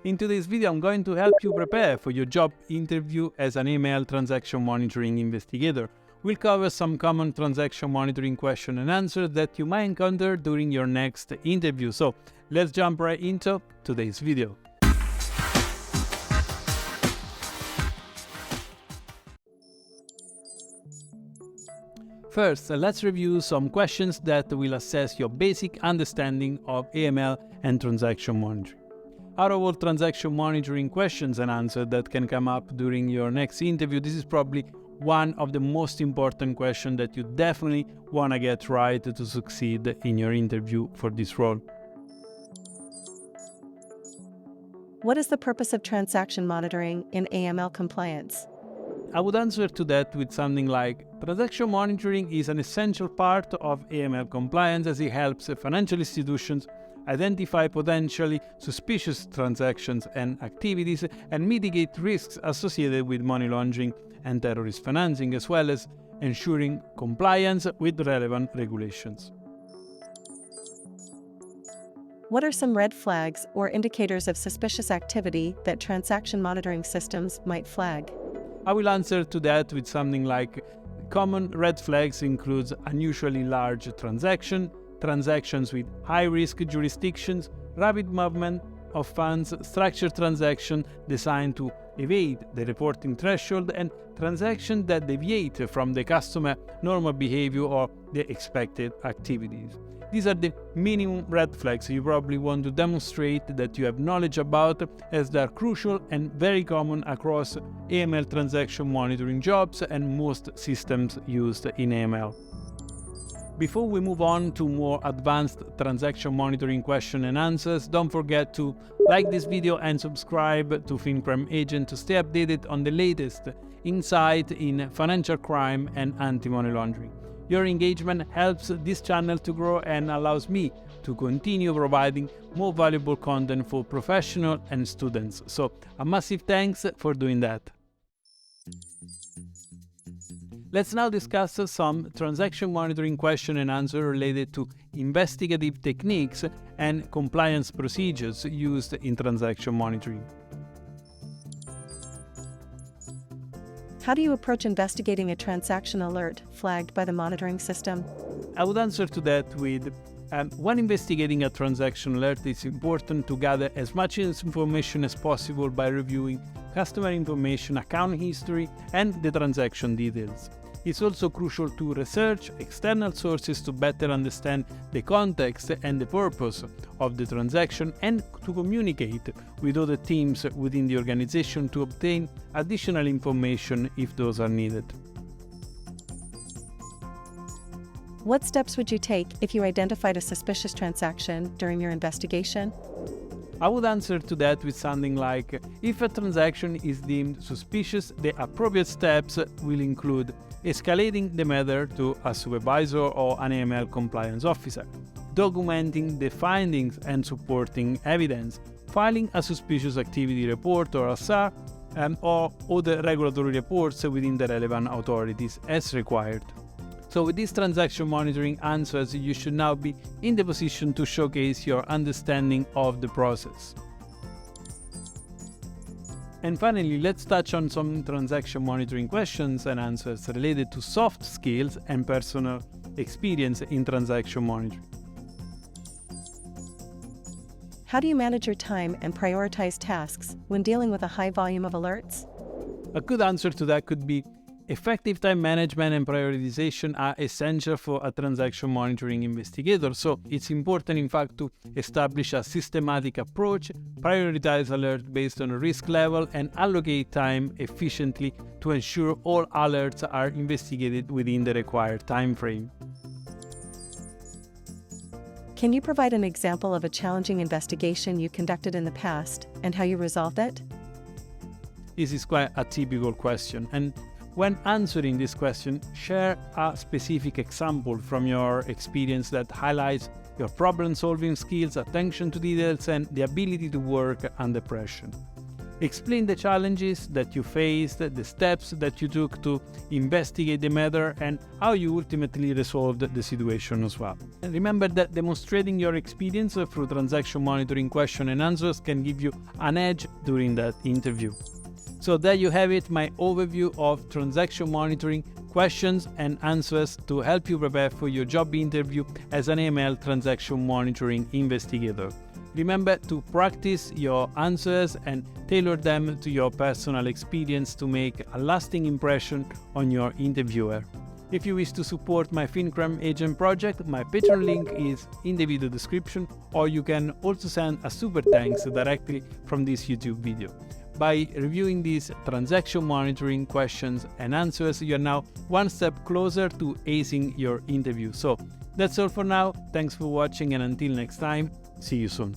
In today's video, I'm going to help you prepare for your job interview as an AML transaction monitoring investigator. We'll cover some common transaction monitoring question and answers that you might encounter during your next interview. So let's jump right into today's video. First, let's review some questions that will assess your basic understanding of AML and transaction monitoring. Out of all transaction monitoring questions and answers that can come up during your next interview, this is probably one of the most important questions that you definitely want to get right to succeed in your interview for this role. What is the purpose of transaction monitoring in AML compliance? I would answer to that with something like, transaction monitoring is an essential part of AML compliance as it helps financial institutions identify potentially suspicious transactions and activities and mitigate risks associated with money laundering and terrorist financing, as well as ensuring compliance with relevant regulations. What are some red flags or indicators of suspicious activity that transaction monitoring systems might flag? I will answer to that with something like, common red flags include unusually large transactions with high-risk jurisdictions, rapid movement of funds, structured transactions designed to evade the reporting threshold, and transactions that deviate from the customer normal behavior or the expected activities. These are the minimum red flags you probably want to demonstrate that you have knowledge about, as they are crucial and very common across AML transaction monitoring jobs and most systems used in AML. Before we move on to more advanced transaction monitoring question and answers, don't forget to like this video and subscribe to FinCrime Agent to stay updated on the latest insight in financial crime and anti-money laundering. Your engagement helps this channel to grow and allows me to continue providing more valuable content for professionals and students. So a massive thanks for doing that. Let's now discuss some transaction monitoring question and answer related to investigative techniques and compliance procedures used in transaction monitoring. How do you approach investigating a transaction alert flagged by the monitoring system? I would answer to that with, when investigating a transaction alert, it's important to gather as much information as possible by reviewing customer information, account history, and the transaction details. It's also crucial to research external sources to better understand the context and the purpose of the transaction, and to communicate with other teams within the organization to obtain additional information if those are needed. What steps would you take if you identified a suspicious transaction during your investigation? I would answer to that with something like, if a transaction is deemed suspicious, the appropriate steps will include escalating the matter to a supervisor or an AML compliance officer, documenting the findings and supporting evidence, filing a suspicious activity report or a SAR, or other regulatory reports within the relevant authorities as required. So with these transaction monitoring answers, you should now be in the position to showcase your understanding of the process. And finally, let's touch on some transaction monitoring questions and answers related to soft skills and personal experience in transaction monitoring. How do you manage your time and prioritize tasks when dealing with a high volume of alerts? A good answer to that could be, effective time management and prioritization are essential for a transaction monitoring investigator, so it's important in fact to establish a systematic approach, prioritize alerts based on risk level, and allocate time efficiently to ensure all alerts are investigated within the required time frame. Can you provide an example of a challenging investigation you conducted in the past and how you resolved it? This is quite a typical question, and when answering this question, share a specific example from your experience that highlights your problem-solving skills, attention to details, and the ability to work under pressure. Explain the challenges that you faced, the steps that you took to investigate the matter, and how you ultimately resolved the situation as well. And remember that demonstrating your experience through transaction monitoring question and answers can give you an edge during that interview. So there you have it, my overview of transaction monitoring questions and answers to help you prepare for your job interview as an AML transaction monitoring investigator. Remember to practice your answers and tailor them to your personal experience to make a lasting impression on your interviewer. If you wish to support my FinCrime Agent project, my Patreon link is in the video description, or you can also send a super thanks directly from this YouTube video. By reviewing these transaction monitoring questions and answers, you are now one step closer to acing your interview. So that's all for now. Thanks for watching, and until next time, see you soon.